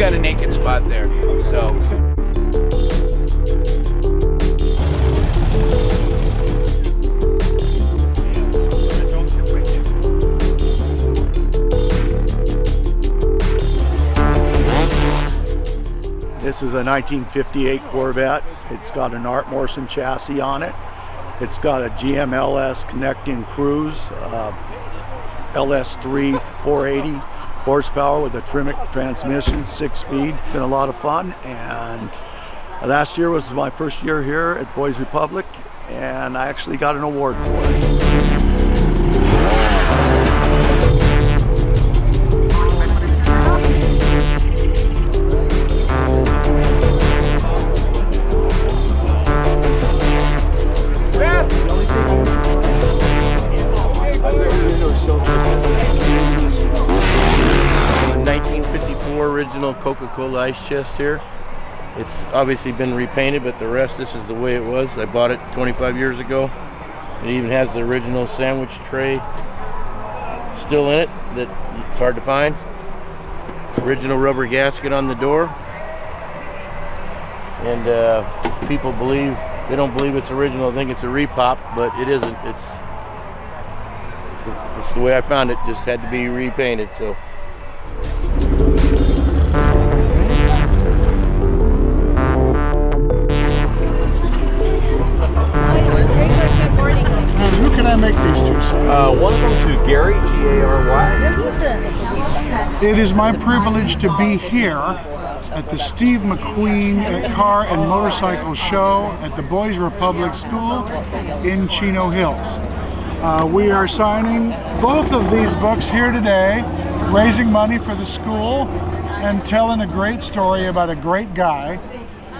got a naked spot there. So. This is a 1958 Corvette. It's got an Art Morrison chassis on it. It's got a GM LS connecting cruise, LS3 480 horsepower with a Tremec transmission, 6-speed. It's been a lot of fun, and last year was my first year here at Boys Republic, and I actually got an award for it. Original Coca-Cola ice chest here. It's obviously been repainted, but the rest, this is the way it was. I bought it 25 years ago. It even has the original sandwich tray still in it that it's hard to find. Original rubber gasket on the door. And people they don't believe it's original, think it's a repop, but it isn't. It's the way I found it, just had to be repainted. So. Who can I make these to, sir? One of them to Gary, G-A-R-Y. It is my privilege to be here at the Steve McQueen Car and Motorcycle Show at the Boys Republic School in Chino Hills. We are signing both of these books here today, raising money for the school and telling a great story about a great guy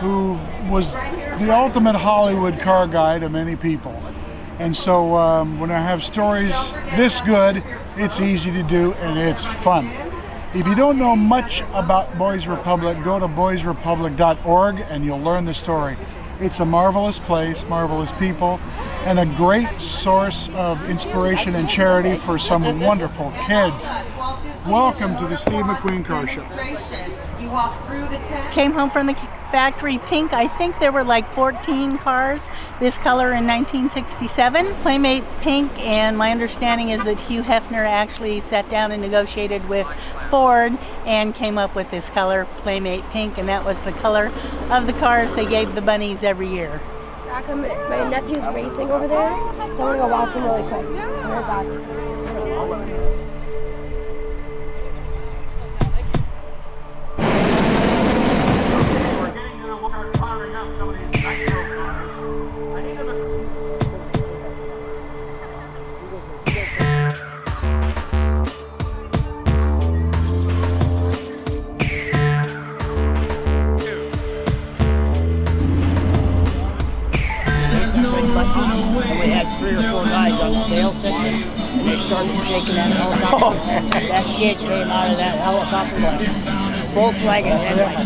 who was the ultimate Hollywood car guy to many people. And so when I have stories this good, it's easy to do and it's fun. If you don't know much about Boys Republic, go to boysrepublic.org and you'll learn the story. It's a marvelous place, marvelous people, and a great source of inspiration and charity for some wonderful kids. Welcome to the Steve McQueen Car Show. Came home from the factory pink. I think there were like 14 cars this color in 1967. Playmate pink, and my understanding is that Hugh Hefner actually sat down and negotiated with Ford and came up with this color, Playmate pink, and that was the color of the cars they gave the bunnies every year. My nephew's racing over there, so I'm gonna go watch him really quick. Oh my God. We had 3 or 4 guys on the tail section, and they started shaking that helicopter. That kid came out of that helicopter like both flagging headlights.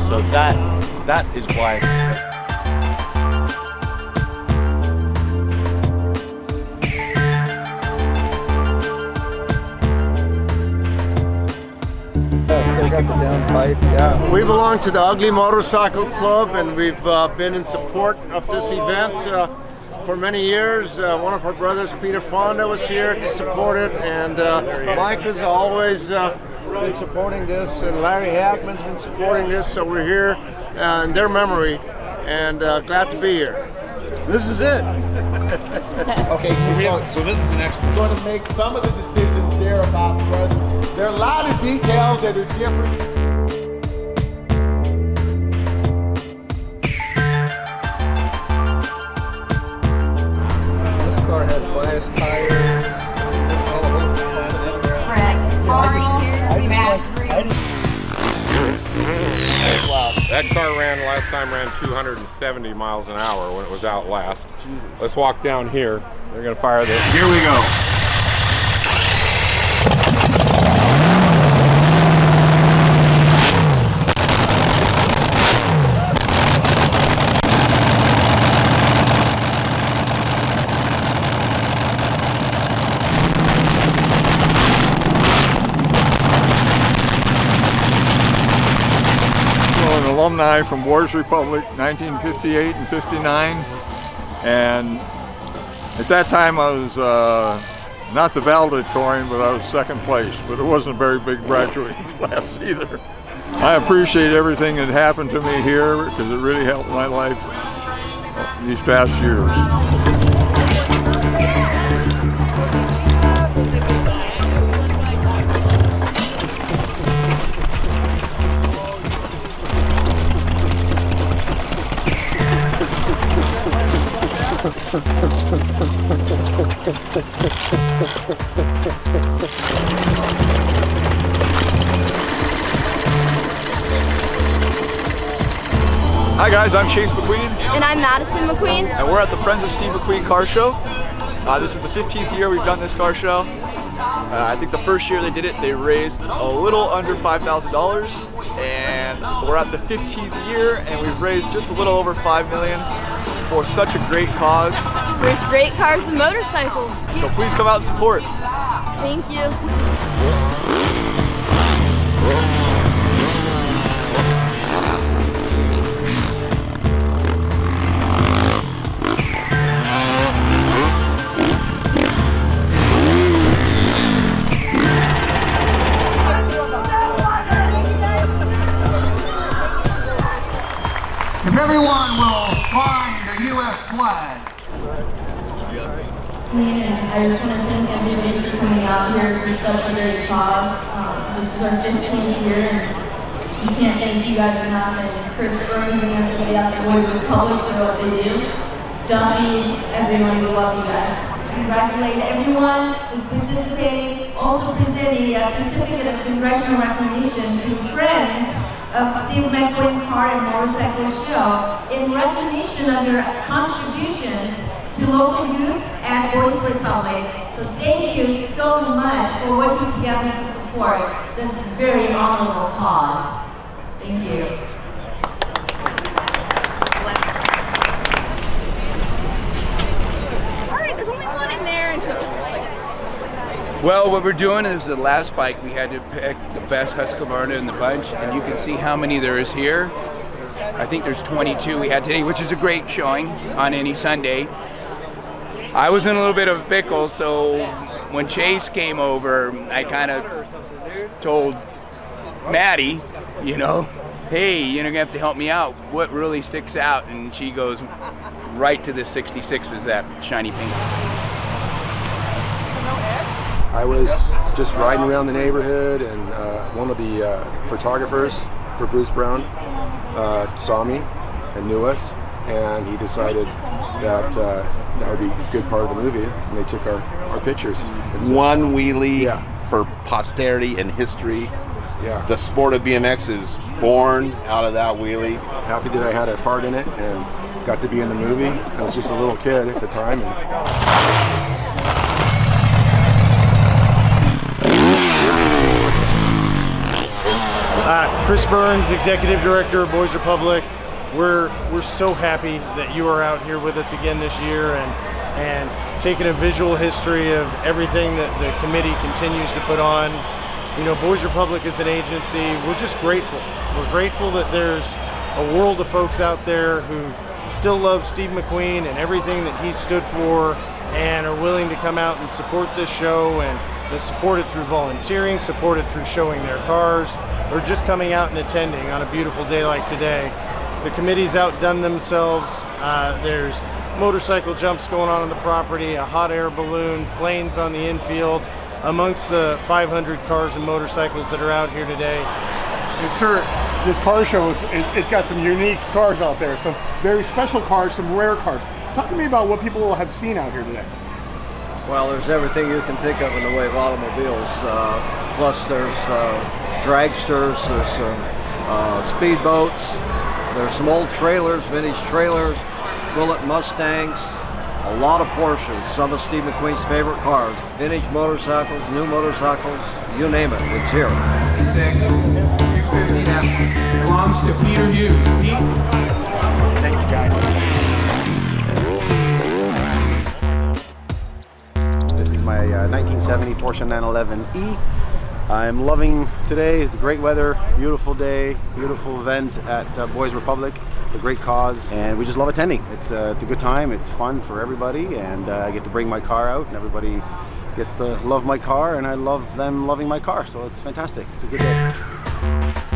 So that is why. We belong to the Ugly Motorcycle Club, and we've been in support of this event for many years. One of our brothers, Peter Fonda, was here to support it, and Mike has always been supporting this, and Larry Hackman's been supporting this, so we're here in their memory, and glad to be here. This is it. Okay, so this is the next one. We're going to make some of the decisions there about whether there are a lot of details that are different. This car has bias tires. That car last time ran 270 miles an hour when it was out last. Let's walk down here. They're gonna fire this. Here we go. alumni from Boys Republic, 1958 and 59. And at that time I was not the valedictorian, but I was second place. But it wasn't a very big graduating class either. I appreciate everything that happened to me here because it really helped my life these past years. Hi guys, I'm Chase McQueen. And I'm Madison McQueen. And we're at the Friends of Steve McQueen car show. This is the 15th year we've done this car show. I think the first year they did it, they raised a little under $5,000. And we're at the 15th year and we've raised just a little over $5 million for such a great cause. There's great cars and motorcycles. So please come out and support. Thank you. If everyone will find a U.S. flag. I just want to thank everybody for coming out here for such a great cause. This is our 15th year, and we can't thank you guys enough, and Chris Berg and everybody out there, Boys Republic, for what they do. Dummy, everyone, we love you guys. Congratulate everyone who's participating. Also present a certificate of Congressional recognition to Friends of Steve McQueen Car and Motorcycle Show in recognition of your contributions to local youth and Boys Republic. So thank you so much for working together to support this very honorable cause. Thank you. All right, there's only one in there, and well, what we're doing is the last bike we had to pick the best Husqvarna in the bunch, and you can see how many there is here. I think there's 22 we had today, which is a great showing on any Sunday. I was in a little bit of a pickle, so when Chase came over, I kind of told Maddie, you know, hey, you're gonna have to help me out. What really sticks out? And she goes right to the 66 was that shiny pink. I was just riding around the neighborhood, and one of the photographers for Bruce Brown saw me and knew us, and he decided that that would be a good part of the movie, and they took our pictures. One wheelie for posterity and history. Yeah. The sport of BMX is born out of that wheelie. Happy that I had a part in it and got to be in the movie. I was just a little kid at the time. Chris Burns, Executive Director of Boys Republic. We're so happy that you are out here with us again this year and taking a visual history of everything that the committee continues to put on. You know, Boys Republic is an agency. We're just grateful. We're grateful that there's a world of folks out there who still love Steve McQueen and everything that he stood for and are willing to come out and support this show, and they support it through volunteering, support it through showing their cars, or just coming out and attending on a beautiful day like today. The committee's outdone themselves. There's motorcycle jumps going on the property, a hot air balloon, planes on the infield, amongst the 500 cars and motorcycles that are out here today. And sir, this car show, it's got some unique cars out there, some very special cars, some rare cars. Talk to me about what people will have seen out here today. Well, there's everything you can think of in the way of automobiles. Plus there's dragsters, there's some speedboats, there's some old trailers, vintage trailers, bullet Mustangs, a lot of Porsches, some of Steve McQueen's favorite cars, vintage motorcycles, new motorcycles, you name it, it's here. 250 that belongs to Peter Hughes. Pete? Thank you, guys. This is my 1970 Porsche 911E. I'm loving today. It's great weather, beautiful day, beautiful event at Boys Republic. It's a great cause, and we just love attending. It's a good time. It's fun for everybody, and I get to bring my car out, and everybody gets to love my car, and I love them loving my car. So it's fantastic. It's a good day.